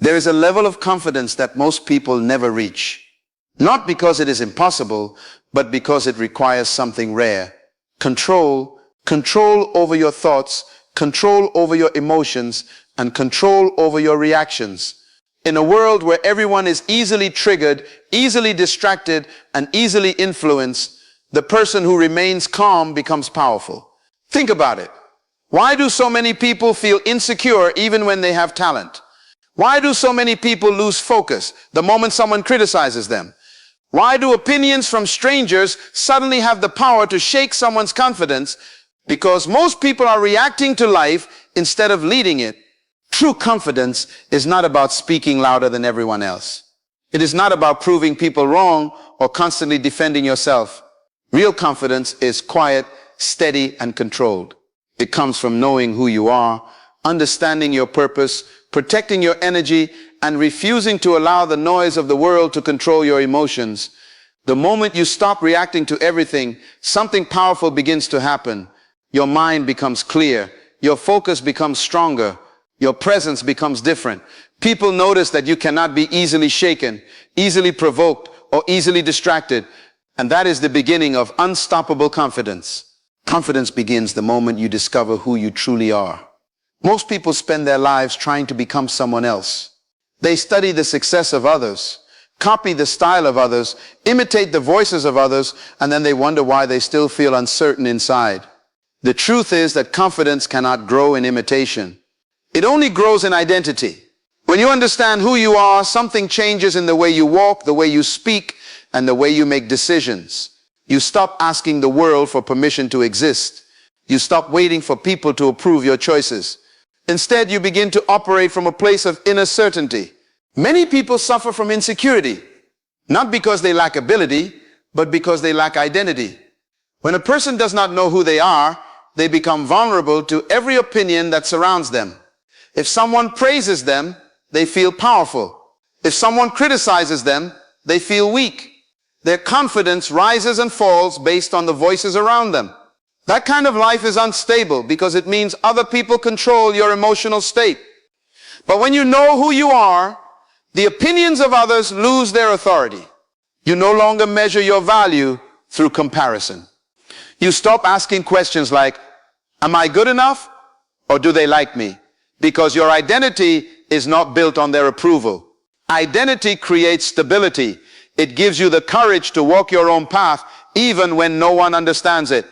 There is a level of confidence that most people never reach. Not because it is impossible, but because it requires something rare. Control over your thoughts, control over your emotions, and control over your reactions. In a world where everyone is easily triggered, easily distracted, and easily influenced, the person who remains calm becomes powerful. Think about it. Why do so many people feel insecure even when they have talent? Why do so many people lose focus the moment someone criticizes them? Why do opinions from strangers suddenly have the power to shake someone's confidence? Because most people are reacting to life instead of leading it. True confidence is not about speaking louder than everyone else. It is not about proving people wrong or constantly defending yourself. Real confidence is quiet, steady, and controlled. It comes from knowing who you are, understanding your purpose, protecting your energy, and refusing to allow the noise of the world to control your emotions. The moment you stop reacting to everything, something powerful begins to happen. Your mind becomes clear. Your focus becomes stronger. Your presence becomes different. People notice that you cannot be easily shaken, easily provoked, or easily distracted. And that is the beginning of unstoppable confidence. Confidence begins the moment you discover who you truly are. Most people spend their lives trying to become someone else. They study the success of others, copy the style of others, imitate the voices of others, and then they wonder why they still feel uncertain inside. The truth is that confidence cannot grow in imitation. It only grows in identity. When you understand who you are, something changes in the way you walk, the way you speak, and the way you make decisions. You stop asking the world for permission to exist. You stop waiting for people to approve your choices. Instead, you begin to operate from a place of inner certainty. Many people suffer from insecurity, not because they lack ability, but because they lack identity. When a person does not know who they are, they become vulnerable to every opinion that surrounds them. If someone praises them, they feel powerful. If someone criticizes them, they feel weak. Their confidence rises and falls based on the voices around them. That kind of life is unstable because it means other people control your emotional state. But when you know who you are, the opinions of others lose their authority. You no longer measure your value through comparison. You stop asking questions like, am I good enough or do they like me? Because your identity is not built on their approval. Identity creates stability. It gives you the courage to walk your own path even when no one understands it.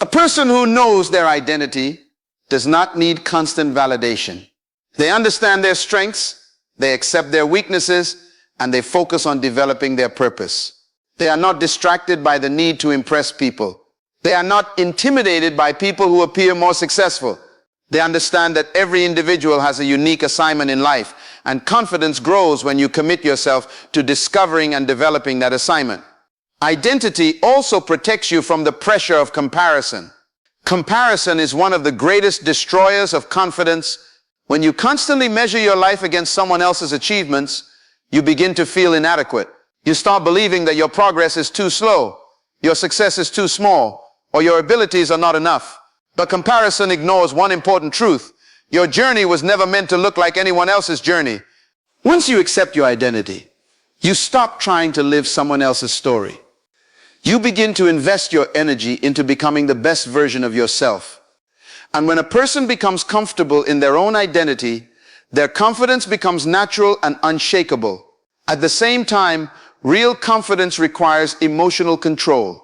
A person who knows their identity does not need constant validation. They understand their strengths, they accept their weaknesses, and they focus on developing their purpose. They are not distracted by the need to impress people. They are not intimidated by people who appear more successful. They understand that every individual has a unique assignment in life, and confidence grows when you commit yourself to discovering and developing that assignment. Identity also protects you from the pressure of comparison. Comparison is one of the greatest destroyers of confidence. When you constantly measure your life against someone else's achievements, you begin to feel inadequate. You start believing that your progress is too slow, your success is too small, or your abilities are not enough. But comparison ignores one important truth. Your journey was never meant to look like anyone else's journey. Once you accept your identity, you stop trying to live someone else's story. You begin to invest your energy into becoming the best version of yourself. And when a person becomes comfortable in their own identity, their confidence becomes natural and unshakable. At the same time, real confidence requires emotional control.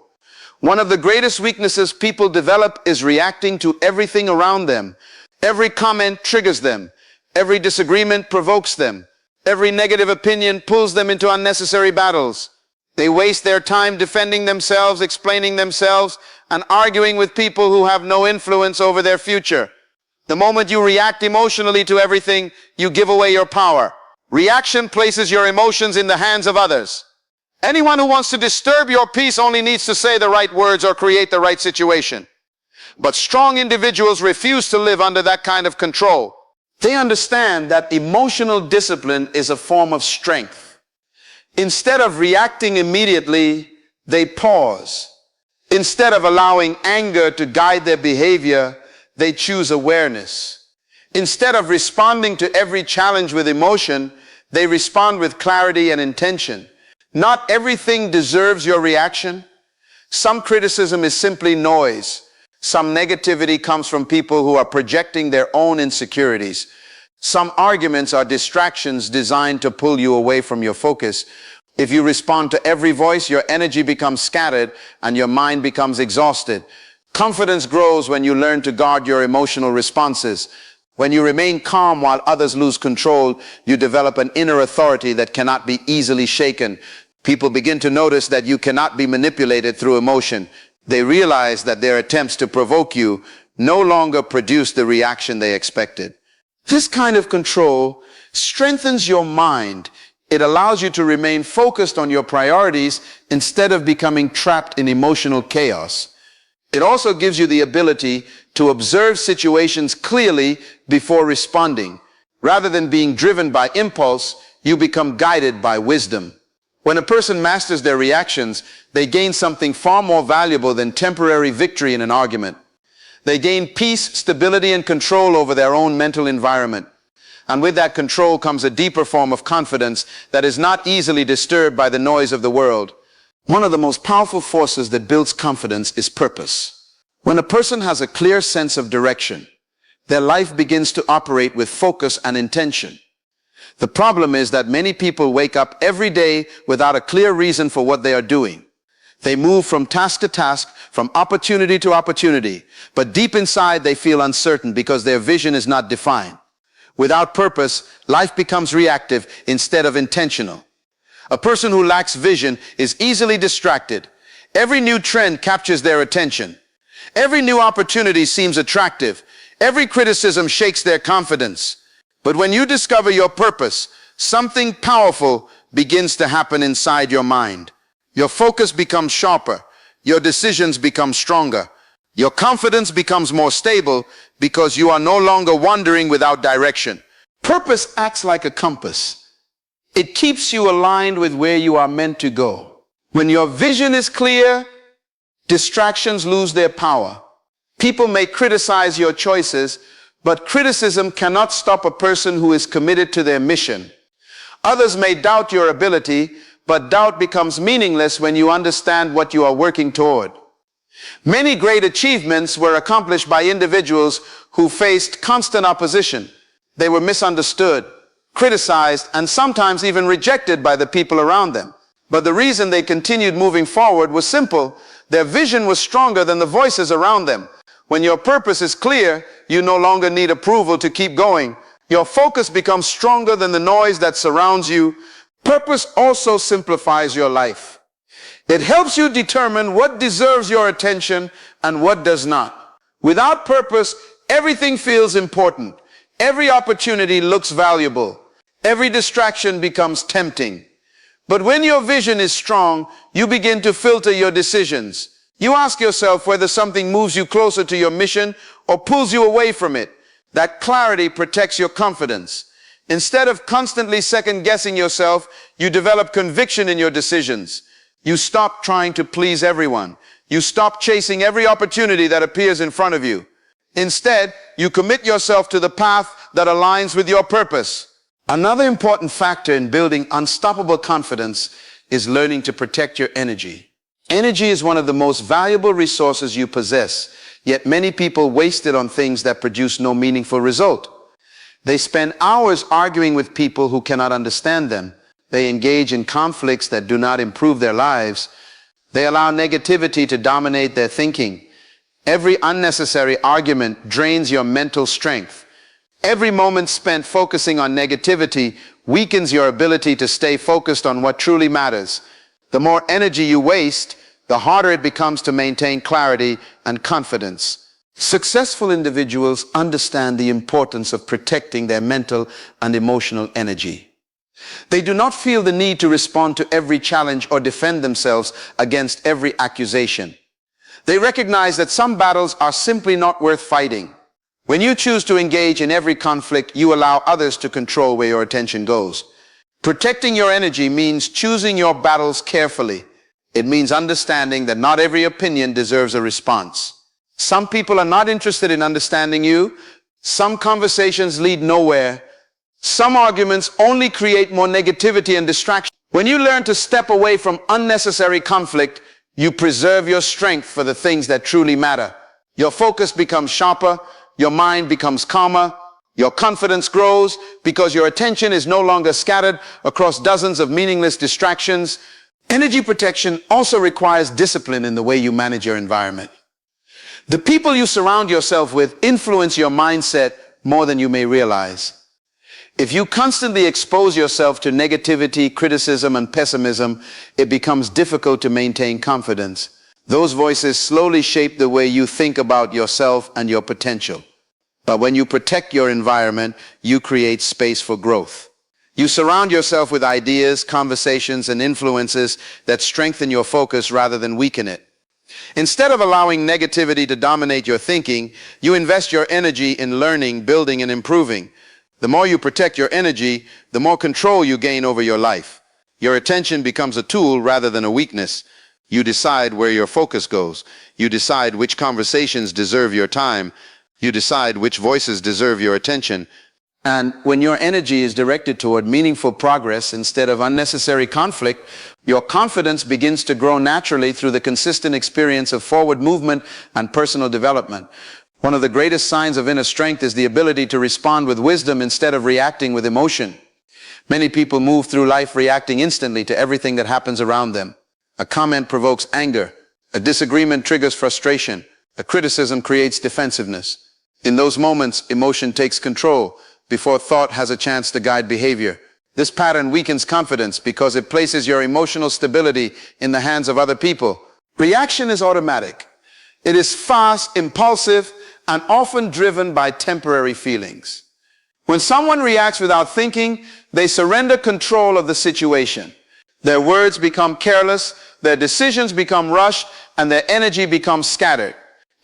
One of the greatest weaknesses people develop is reacting to everything around them. Every comment triggers them. Every disagreement provokes them. Every negative opinion pulls them into unnecessary battles. They waste their time defending themselves, explaining themselves, and arguing with people who have no influence over their future. The moment you react emotionally to everything, you give away your power. Reaction places your emotions in the hands of others. Anyone who wants to disturb your peace only needs to say the right words or create the right situation. But strong individuals refuse to live under that kind of control. They understand that emotional discipline is a form of strength. Instead of reacting immediately, they pause. Instead of allowing anger to guide their behavior, they choose awareness. Instead of responding to every challenge with emotion, they respond with clarity and intention. Not everything deserves your reaction. Some criticism is simply noise. Some negativity comes from people who are projecting their own insecurities. Some arguments are distractions designed to pull you away from your focus. If you respond to every voice, your energy becomes scattered and your mind becomes exhausted. Confidence grows when you learn to guard your emotional responses. When you remain calm while others lose control, you develop an inner authority that cannot be easily shaken. People begin to notice that you cannot be manipulated through emotion. They realize that their attempts to provoke you no longer produce the reaction they expected. This kind of control strengthens your mind. It allows you to remain focused on your priorities instead of becoming trapped in emotional chaos. It also gives you the ability to observe situations clearly before responding. Rather than being driven by impulse, you become guided by wisdom. When a person masters their reactions, they gain something far more valuable than temporary victory in an argument. They gain peace, stability, and control over their own mental environment. And with that control comes a deeper form of confidence that is not easily disturbed by the noise of the world. One of the most powerful forces that builds confidence is purpose. When a person has a clear sense of direction, their life begins to operate with focus and intention. The problem is that many people wake up every day without a clear reason for what they are doing. They move from task to task, from opportunity to opportunity, but deep inside they feel uncertain because their vision is not defined. Without purpose, life becomes reactive instead of intentional. A person who lacks vision is easily distracted. Every new trend captures their attention. Every new opportunity seems attractive. Every criticism shakes their confidence. But when you discover your purpose, something powerful begins to happen inside your mind. Your focus becomes sharper. Your decisions become stronger. Your confidence becomes more stable because you are no longer wandering without direction. Purpose acts like a compass. It keeps you aligned with where you are meant to go. When your vision is clear, distractions lose their power. People may criticize your choices, but criticism cannot stop a person who is committed to their mission. Others may doubt your ability, but doubt becomes meaningless when you understand what you are working toward. Many great achievements were accomplished by individuals who faced constant opposition. They were misunderstood, criticized, and sometimes even rejected by the people around them. But the reason they continued moving forward was simple. Their vision was stronger than the voices around them. When your purpose is clear, you no longer need approval to keep going. Your focus becomes stronger than the noise that surrounds you. Purpose also simplifies your life. It helps you determine what deserves your attention and what does not. Without purpose, everything feels important. Every opportunity looks valuable. Every distraction becomes tempting. But when your vision is strong, you begin to filter your decisions. You ask yourself whether something moves you closer to your mission or pulls you away from it. That clarity protects your confidence. Instead of constantly second-guessing yourself, you develop conviction in your decisions. You stop trying to please everyone. You stop chasing every opportunity that appears in front of you. Instead, you commit yourself to the path that aligns with your purpose. Another important factor in building unstoppable confidence is learning to protect your energy. Energy is one of the most valuable resources you possess, yet many people waste it on things that produce no meaningful result. They spend hours arguing with people who cannot understand them. They engage in conflicts that do not improve their lives. They allow negativity to dominate their thinking. Every unnecessary argument drains your mental strength. Every moment spent focusing on negativity weakens your ability to stay focused on what truly matters. The more energy you waste, the harder it becomes to maintain clarity and confidence. Successful individuals understand the importance of protecting their mental and emotional energy. They do not feel the need to respond to every challenge or defend themselves against every accusation. They recognize that some battles are simply not worth fighting. When you choose to engage in every conflict, you allow others to control where your attention goes. Protecting your energy means choosing your battles carefully. It means understanding that not every opinion deserves a response. Some people are not interested in understanding you. Some conversations lead nowhere. Some arguments only create more negativity and distraction. When you learn to step away from unnecessary conflict, you preserve your strength for the things that truly matter. Your focus becomes sharper, your mind becomes calmer, your confidence grows because your attention is no longer scattered across dozens of meaningless distractions. Energy protection also requires discipline in the way you manage your environment. The people you surround yourself with influence your mindset more than you may realize. If you constantly expose yourself to negativity, criticism, and pessimism, it becomes difficult to maintain confidence. Those voices slowly shape the way you think about yourself and your potential. But when you protect your environment, you create space for growth. You surround yourself with ideas, conversations, and influences that strengthen your focus rather than weaken it. Instead of allowing negativity to dominate your thinking, you invest your energy in learning, building, and improving. The more you protect your energy, the more control you gain over your life. Your attention becomes a tool rather than a weakness. You decide where your focus goes. You decide which conversations deserve your time. You decide which voices deserve your attention. And when your energy is directed toward meaningful progress instead of unnecessary conflict, your confidence begins to grow naturally through the consistent experience of forward movement and personal development. One of the greatest signs of inner strength is the ability to respond with wisdom instead of reacting with emotion. Many people move through life reacting instantly to everything that happens around them. A comment provokes anger. A disagreement triggers frustration. A criticism creates defensiveness. In those moments, emotion takes control before thought has a chance to guide behavior. This pattern weakens confidence because it places your emotional stability in the hands of other people. Reaction is automatic. It is fast, impulsive, and often driven by temporary feelings. When someone reacts without thinking, they surrender control of the situation. Their words become careless, their decisions become rushed, and their energy becomes scattered.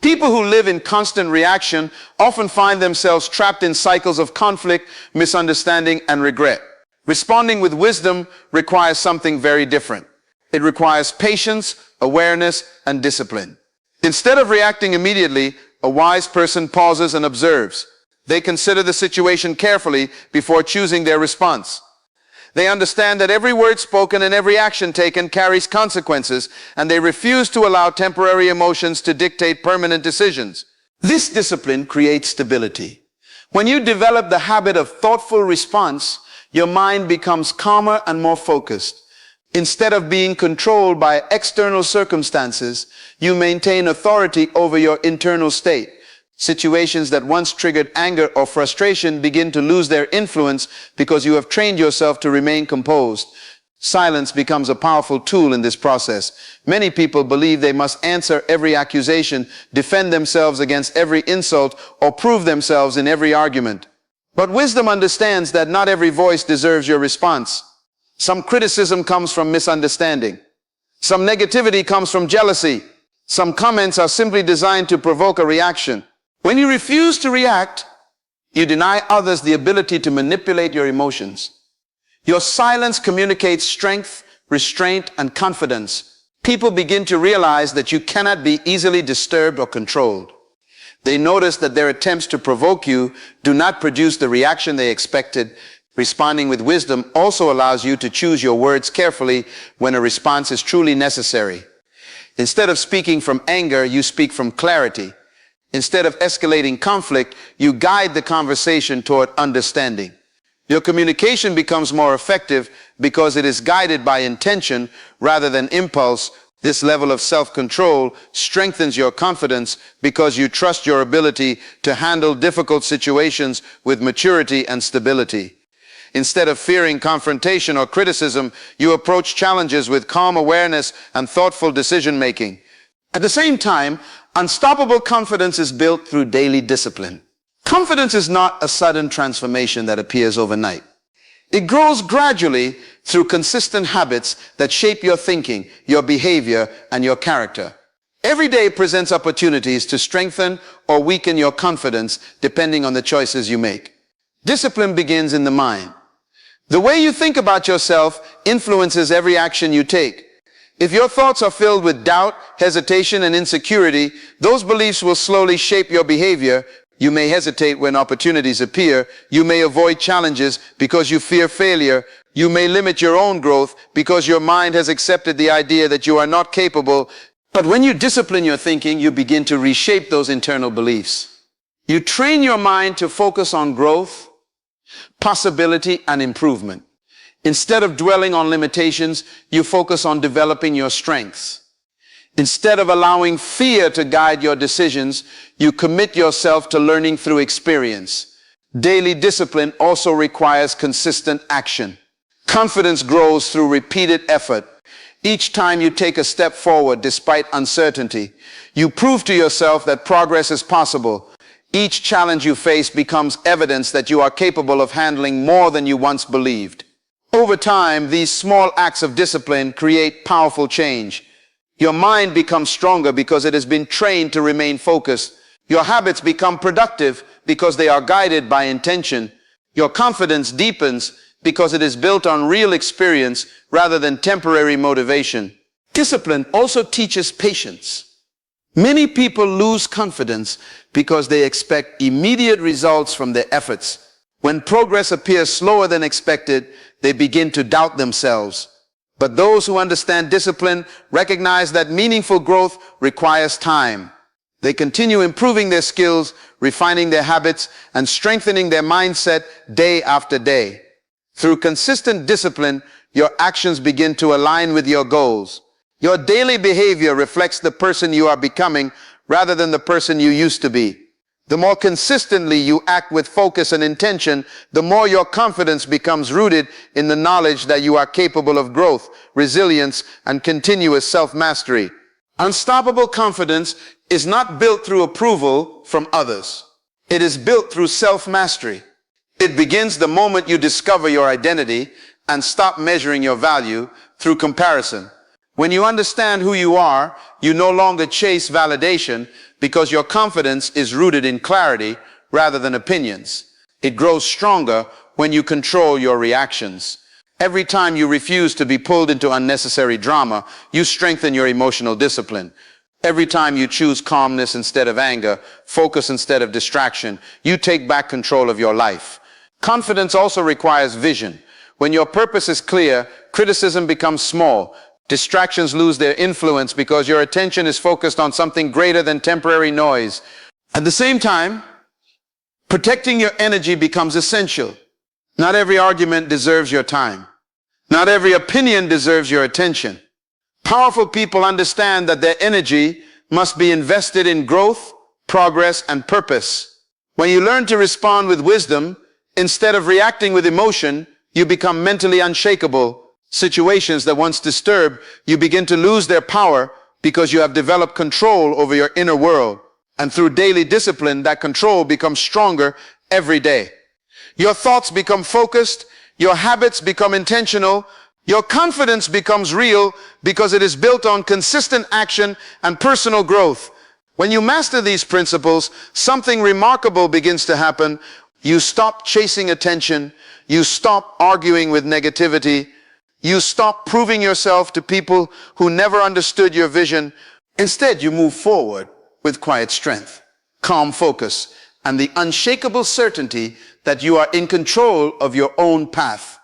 People who live in constant reaction often find themselves trapped in cycles of conflict, misunderstanding, and regret. Responding with wisdom requires something very different. It requires patience, awareness, and discipline. Instead of reacting immediately, a wise person pauses and observes. They consider the situation carefully before choosing their response. They understand that every word spoken and every action taken carries consequences, and they refuse to allow temporary emotions to dictate permanent decisions. This discipline creates stability. When you develop the habit of thoughtful response, your mind becomes calmer and more focused. Instead of being controlled by external circumstances, you maintain authority over your internal state. Situations that once triggered anger or frustration begin to lose their influence because you have trained yourself to remain composed. Silence becomes a powerful tool in this process. Many people believe they must answer every accusation, defend themselves against every insult, or prove themselves in every argument. But wisdom understands that not every voice deserves your response. Some criticism comes from misunderstanding. Some negativity comes from jealousy. Some comments are simply designed to provoke a reaction. When you refuse to react, you deny others the ability to manipulate your emotions. Your silence communicates strength, restraint, and confidence. People begin to realize that you cannot be easily disturbed or controlled. They notice that their attempts to provoke you do not produce the reaction they expected. Responding with wisdom also allows you to choose your words carefully when a response is truly necessary. Instead of speaking from anger, you speak from clarity. Instead of escalating conflict, you guide the conversation toward understanding. Your communication becomes more effective because it is guided by intention rather than impulse. This level of self-control strengthens your confidence because you trust your ability to handle difficult situations with maturity and stability. Instead of fearing confrontation or criticism, you approach challenges with calm awareness and thoughtful decision-making. At the same time, unstoppable confidence is built through daily discipline. Confidence is not a sudden transformation that appears overnight. It grows gradually through consistent habits that shape your thinking, your behavior, and your character. Every day presents opportunities to strengthen or weaken your confidence depending on the choices you make. Discipline begins in the mind. The way you think about yourself influences every action you take. If your thoughts are filled with doubt, hesitation, and insecurity, those beliefs will slowly shape your behavior. You may hesitate when opportunities appear. You may avoid challenges because you fear failure. You may limit your own growth because your mind has accepted the idea that you are not capable. But when you discipline your thinking, you begin to reshape those internal beliefs. You train your mind to focus on growth, possibility, and improvement. Instead of dwelling on limitations, you focus on developing your strengths. Instead of allowing fear to guide your decisions, you commit yourself to learning through experience. Daily discipline also requires consistent action. Confidence grows through repeated effort. Each time you take a step forward despite uncertainty, you prove to yourself that progress is possible. Each challenge you face becomes evidence that you are capable of handling more than you once believed. Over time, these small acts of discipline create powerful change. Your mind becomes stronger because it has been trained to remain focused. Your habits become productive because they are guided by intention. Your confidence deepens because it is built on real experience rather than temporary motivation. Discipline also teaches patience. Many people lose confidence because they expect immediate results from their efforts. When progress appears slower than expected, they begin to doubt themselves. But those who understand discipline recognize that meaningful growth requires time. They continue improving their skills, refining their habits, and strengthening their mindset day after day. Through consistent discipline, your actions begin to align with your goals. Your daily behavior reflects the person you are becoming rather than the person you used to be. The more consistently you act with focus and intention, the more your confidence becomes rooted in the knowledge that you are capable of growth, resilience, and continuous self-mastery. Unstoppable confidence is not built through approval from others. It is built through self-mastery. It begins the moment you discover your identity and stop measuring your value through comparison. When you understand who you are, you no longer chase validation because your confidence is rooted in clarity rather than opinions. It grows stronger when you control your reactions. Every time you refuse to be pulled into unnecessary drama, you strengthen your emotional discipline. Every time you choose calmness instead of anger, focus instead of distraction, you take back control of your life. Confidence also requires vision. When your purpose is clear, criticism becomes small. Distractions lose their influence because your attention is focused on something greater than temporary noise. At the same time, protecting your energy becomes essential. Not every argument deserves your time. Not every opinion deserves your attention. Powerful people understand that their energy must be invested in growth, progress, and purpose. When you learn to respond with wisdom, instead of reacting with emotion, you become mentally unshakable. Situations that once disturbed you begin to lose their power because you have developed control over your inner world. And through daily discipline, that control becomes stronger every day. Your thoughts become focused, your habits become intentional, your confidence becomes real because it is built on consistent action and personal growth. When you master these principles, something remarkable begins to happen. You stop chasing attention, you stop arguing with negativity, you stop proving yourself to people who never understood your vision. Instead, you move forward with quiet strength, calm focus, and the unshakable certainty that you are in control of your own path.